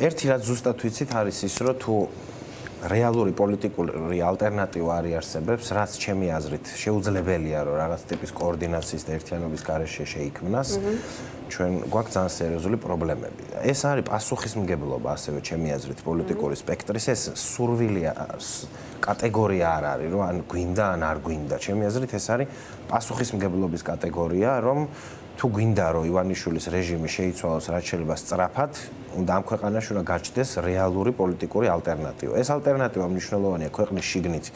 ერთი რაც ზუსტად ვიცით არის ის, რომ თუ რეალური პოლიტიკური ალტერნატივა არ იარსებებს, რაც ჩემი აზრით შეუძლებელია, რომ რაღაც ტიპის კოორდინაციის და ერთიანობის გარეშე შეიქმნას, ჩვენ გვაქვს ძალიან სერიოზული პრობლემები. ეს არის პასუხისმგებლობა, ასევე ჩემი აზრით პოლიტიკური სპექტრის, ეს სურვილი კატეგორია არ არის, რომ ან გვინდა, ან არ გვინდა. ჩემი აზრით ეს არის პასუხისმგებლობის კატეგორია, რომ თუ გვინდა რომ ივანიშვილის რეჟიმი შეიცვალოს რაც შეიძლება სწრაფად, უნდა ამ ქვეყანაში უნდა გაჩნდეს რეალური პოლიტიკური ალტერნატივა. ეს ალტერნატივა მნიშვნელოვანია ქვეყნის შიგნით,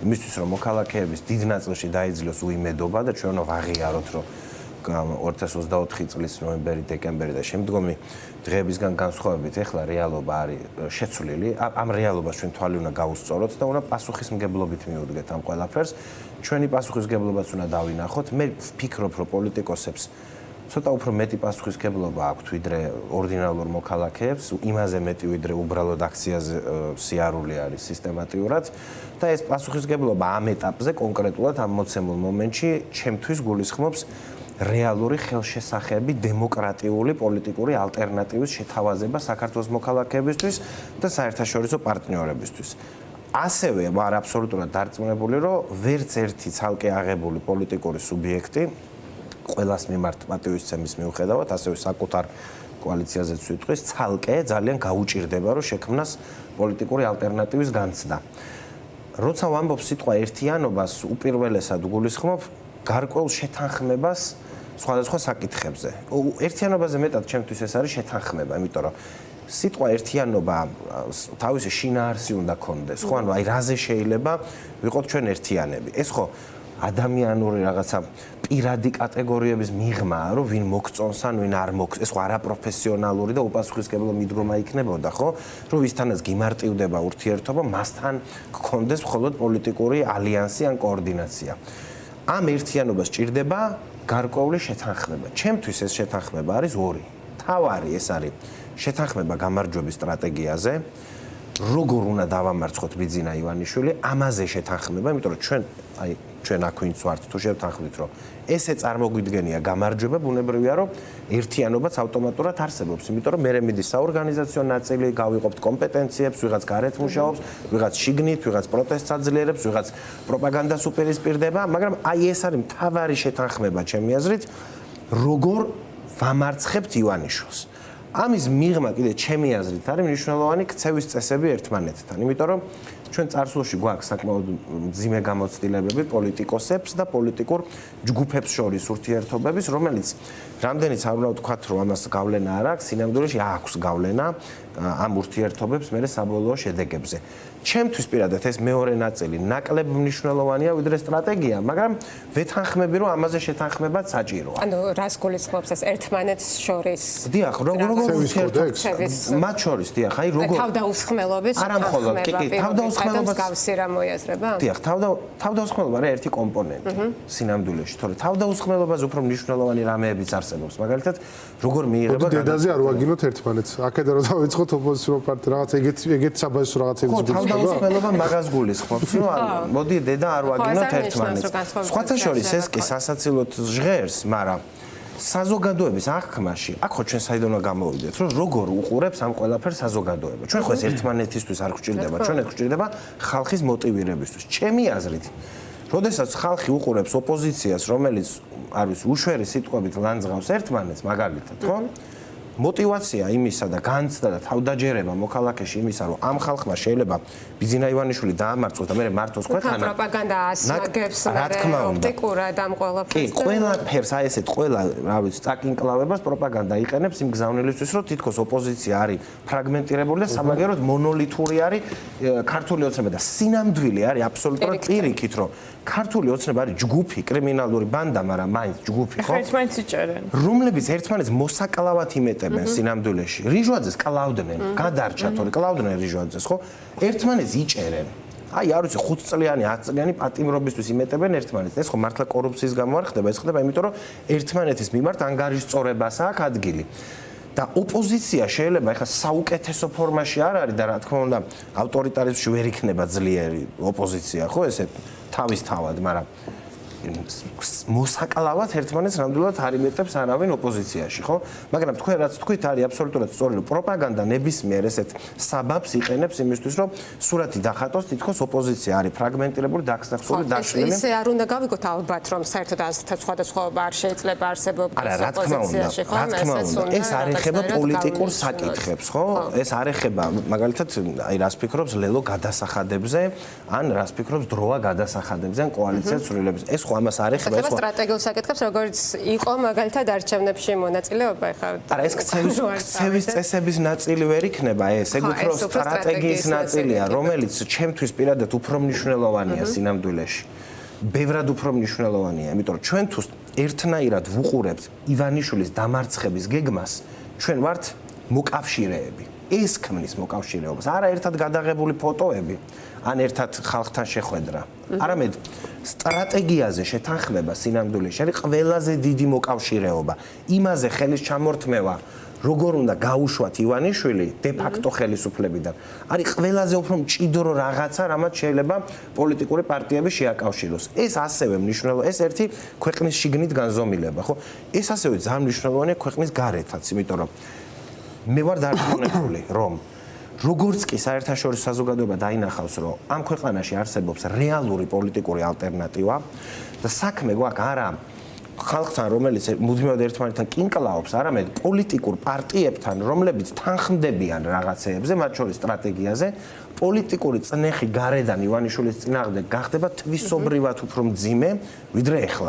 იმისთვის რომ მოქალაქეების დიდ ნაწილში დაიძლიოს უიმედობა და ჩვენ უნდა ვაღიაროთ, რომ 2024 წლის ნოემბერი, დეკემბერი და შემდგომი დღეებისგან განსხვავებით ეხლა რეალობა არის შეცვლილი. ამ რეალობას ჩვენ თვალი უნდა გაუსწოროთ და უნდა პასუხისმგებლობით მივუდგეთ ამ ყველაფერს. ჩვენი პასუხისმგებლობაც უნდა დავინახოთ. მე ვფიქრობ, რომ პოლიტიკოსებს ცოტა უფრო მეტი პასუხისმგებლობა აქვთ ვიდრე ორდინალურ მოქალაქეებს, იმაზე მეტი ვიდრე უბრალოდ აქციაზე სიარული არის სისტემატიურად და ეს პასუხისმგებლობა ამ ეტაპზე კონკრეტულად ამ მოცემულ მომენტში ჩემთვის გულისხმობს რეალური ხელშესახები დემოკრატიული პოლიტიკური ალტერნატივის შეთავაზება საქართველოს მოქალაქეებისთვის და საერთაშორისო პარტნიორებისთვის. ასევე ვარ აბსოლუტურად დარწმუნებული, რომ ვერც ერთი ცალკე აღებული პოლიტიკური სუბიექტი ყველას მიმართ პატივისცემის მიუხედავად, ასევე საკუთარ კოალიციაზეც ვიტყვის, ცალკე ძალიან გაუჭირდება, რომ შექმნას პოლიტიკური ალტერნატივის განცდა. როცა ვამბობ სიტყვა ერთიანობას, უპირველესად გულისხმობ გარკვეულ შეთანხმებას სხვადასხვა საკითხებზე. ერთიანობაზე მეტად ჩემთვის ეს არის შეთანხმება, იმიტომ რომ სიტყვა ერთიანობა თავისი შინაარსი უნდა ქონდეს, ხო? ანუ აი რაზე შეიძლება ვიყოთ ჩვენ ერთიანები. ეს ხო ადამიანური რაღაცა პირადი კატეგორიების მიღმაა, რომ ვინ მოგწონს ან ვინ არ მოგწონს. ეს ხო არაპროფესიონალური და უპასუხისმგებლო მიდგომა იქნებოდა, ხო? რომ ვისთანაც გიმარტივდება ურთიერთობა, მასთან გქონდეს მხოლოდ პოლიტიკური ალიანსი ან კოორდინაცია. ამ ერთიანობას ჭირდება გარკვეული შეთანხმება. ჩემთვის ეს შეთანხმება არის ორი. თავარი ეს არის შეთანხმება გამარჯვების სტრატეგიაზე, როგორ უნდა დავამარცხოთ ბიძინა ივანიშვილი, ამაზე შეთანხმება, იმიტომ რომ ჩვენ აქ ვინც ვართ, თუ შევთანხმდით, რომ ესე წარმოგვიდგენია გამარჯვება, ბუნებრივია, რომ ერთიანობაც ავტომატურად არსებობს, იმიტომ რომ მე მიდის საორგანიზაციო ნაწილი, გავიყოფთ კომპეტენციებს, ვიღაც გარეთ მუშაობს, ვიღაც შიგნით, ვიღაც პროტესტს აძლიერებს, ვიღაც პროპაგანდას უპირისპირდება, მაგრამ აი ეს არის მთავარი შეთანხმება, ჩემი აზრით, როგორ ვამარცხებთ ივანიშვილს. ამის მიღმა კიდე ჩემი აზრით არის მნიშვნელოვანი ქცევის წესები ერთმანეთთან, იმიტომ რომ ჩვენ წარსულში გვაქვს საკმაოდ მძიმე გამოცდილებები პოლიტიკოსებს და პოლიტიკურ ჯგუფებს შორის ურთიერთობების, რომელიც რამდენიც არ უნდა ვთქვათ, რომ ამას გავლენა არ აქვს, სინამდვილეში აქვს გავლენა ამ ურთიერთობებს მერე საბოლოო შედეგებზე. ჩემთვის პირადად ეს მეორე ნაწილი ნაკლებ მნიშვნელოვანია ვიდრე სტრატეგია, მაგრამ ვეთანხმები, რომ ამაზე შეთანხმებაც საჭიროა. ანუ რას გულისხმობს ეს ერთმანეთს შორის? დიახ, როგორ ურთიერთობს მათ შორის, დიახ, აი როგორ თავდაუსხმელობის თავდაუსხმელობას გავსი რა მოიაზრება? დიახ, თავდაუსხმელობა არის ერთი კომპონენტი სინამდვილეში, თორე თავდაუსხმელობაზე უფრო მნიშვნელოვანი რამეებიც არსებობს. მაგალითად, როგორ მიიღება დედაზე არ ვაგინოთ ერთმანეთს. აქედან რომ დავიწყოთ ოპოზიციურ პარტია რაღაც ეგეთ საბაჟო რაღაცებს თავდაუსხმელობა მაგას გულისხმობს, რომ მოდი დედა არ ვაგინოთ ერთმანეთს. სხვათა შორის ეს კი სასაცილოდ ჟღერს, მაგრამ საზოგადოების აღქმაში, აქ ხო ჩვენ საიდან უნდა გამოვიდეთ, რომ როგორ უყურებს ამ ყველაფერს საზოგადოება. ჩვენ ხო ეს ერთმანეთისთვის არ გვჭირდება, ჩვენ გვჭირდება ხალხის მოტივირებისთვის. ჩემი აზრით, როდესაც ხალხი უყურებს ოპოზიციას, რომელიც არის უშვერი სიტყვებით ლანძღავს ერთმანეთს, მაგალითად, ხო? мотивация იმისა და განცდა და თავდაჯერება მოქალაქეში იმისა, რომ ამ ხალხმა შეიძლება ბიძინა ივანიშვილი დაამარცხოს და მე მართოს ქვეყანა. პროპაგანდა ასმაგებს ოპტიკურად ამ ყველაფერს. კი, ყველაფერს აი ესეთ ყველა, რა ვიცი, წაკინკლავებას პროპაგანდა იყენებს იმ გზავნილისთვის, რომ თითქოს ოპოზიცია არის ფრაგმენტირებული და სამაგეროდ მონოლითური არის ქართული ოცნება და სინამდვილე არის აბსოლუტურად პირიქით, რომ ქართული ოცნება არის ჯგუფი, კრიმინალური ბანდა, მაგრამ მაინც ჯგუფი, ხო? ერთმანეთს იჭერენ. რომლებიც ერთმანეთს მოსაკლავად იმეტებენ სინამდვილეში. რიჟვაძეს კლავდნენ, გადარჩა, თორე კლავდნენ რიჟვაძეს, ხო? ერთმანეთს იჭერენ. აი, არ ვიცი, 5 წლიანი, 10 წლიანი პატიმრობისთვის იმეტებენ ერთმანეთს. ეს ხო მართლა კორუფციის გამო არ ხდება, ეს ხდება იმიტომ, რომ ერთმანეთის მიმართ ანგარიშწორებას აქვს ადგილი. და ოპოზიცია შეიძლება ეხლა საუკეთესო ფორმაში არ არის და რა თქმა უნდა ავტორიტარიზმში ვერ იქნება ძლიერი ოპოზიცია, ხო, ესე თავისთავად, მაგრამ მოსაკლავად ერთმანეთს ნამდვილად არ იმეტებს არავინ ოპოზიციაში, ხო? მაგრამ თქვენ რაც თქვით არის აბსოლუტურად სწორი, რომ პროპაგანდა ნებისმიერ ესეთ საბაბს იყენებს იმისთვის, რომ სურათი დახატოს, თითქოს ოპოზიცია არის ფრაგმენტირებული, დაქსახსული, დაშლილი. ისე არ უნდა გავიგოთ ალბათ, რომ საერთოდ ასეთ სხვადასხვაობა არ შეიძლება არსებობს ოპოზიციაში, ხო? ეს არ ეხება პოლიტიკურ საკითხებს, ხო? ეს არ ეხება, მაგალითად, აი რას ფიქრობს ლელო გადასახადებზე, ან რას ფიქრობს დროა გადასახადებზე, ან კოალიციას ცვლილებს. ეს ხო ამას არ ეხება, ეს ხო სტრატეგიულ საკითხებს, როგორც იყო მაგალითად არჩევნებში მონაწილეობა, ეხლა. არა, ეს ქცევის წესების ნაწილი ვერ იქნება ეს, ეგ უფრო სტრატეგიის ნაწილია, რომელიც ჩემთვის პირადად უფრო მნიშვნელოვანია სინამდვილეში. ბევრად უფრო მნიშვნელოვანია, იმიტომ რომ ჩვენ თუ ერთნაირად ვუყურებთ ივანიშვილის დამარცხების გეგმას, ჩვენ ვართ მოკავშირეები. ეს ქმნის მოკავშირეობას, არა ერთად გადაღებული ფოტოები, ან ერთად ხალხთან შეხვედრა. არამედ სტრატეგიაზე შეთანხმება სინამდვილეში არის ყველაზე დიდი მოკავშირეობა. იმაზე ხელის ჩამორთმევა, როგორ უნდა გაუშვათ ივანიშვილი დე-ფაქტო ხელისუფლებიდან. არის ყველაზე უფრო მჭიდრო რაღაცა, რამაც შეიძლება პოლიტიკური პარტიები შეაკავშიროს. ეს ასევე მნიშვნელოვანია, ეს ერთი ქვეყნის შიგნით განზომილება, ხო? ეს ასევე ძალიან მნიშვნელოვანია ქვეყნის გარეთაც, იმიტომ რომ მე ვარ დარწმუნებული, რომ როგორც კი საერთაშორისო საზოგადოება დაინახავს, რომ ამ ქვეყანაში არსებობს რეალური პოლიტიკური ალტერნატივა და საქმე გვაქვს არა ხალხთან, რომელიც მუდმივად ერთმანეთთან კინკლაობს, არამედ პოლიტიკურ პარტიებთან, რომლებიც თანხმდებიან რაღაცეებზე, მათ შორის სტრატეგიაზე, პოლიტიკური წნეხი გარედან ივანიშვილის წინააღმდეგ გახდება თვისობრივად უფრო მძიმე, ვიდრე ეხლა.